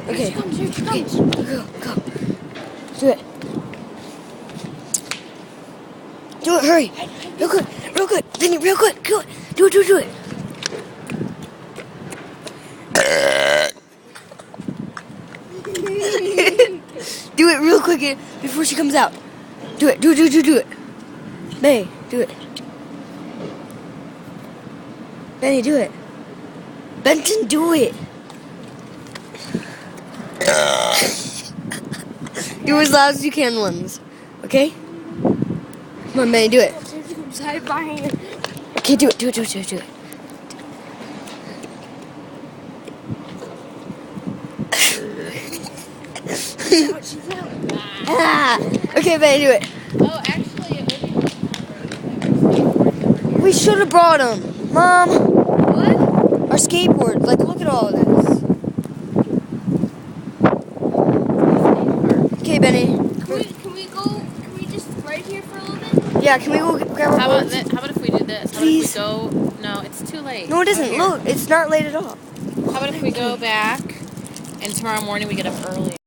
Okay. Here she comes. Go. Do it. Do it, hurry. Real good. Vinny, real quick. Do it. Do it real quick before she comes out. Do it. Benny, do it. Benny, do it. Benton, do it. Do as loud as you can once. Okay? Come on, Benny, do it. Okay, do it. Okay, Benny, do it. Oh, actually, it would We should have brought him. Mom. What? Our skateboard. Like, look at all of this. Okay, Benny. Can we just right here for a little bit? Yeah, can we go grab our How boards? about if we do this? Please. How about if we go? No, it's too late. No, it isn't. Here. Look, it's not late at all. How about if we go back and tomorrow morning we get up early?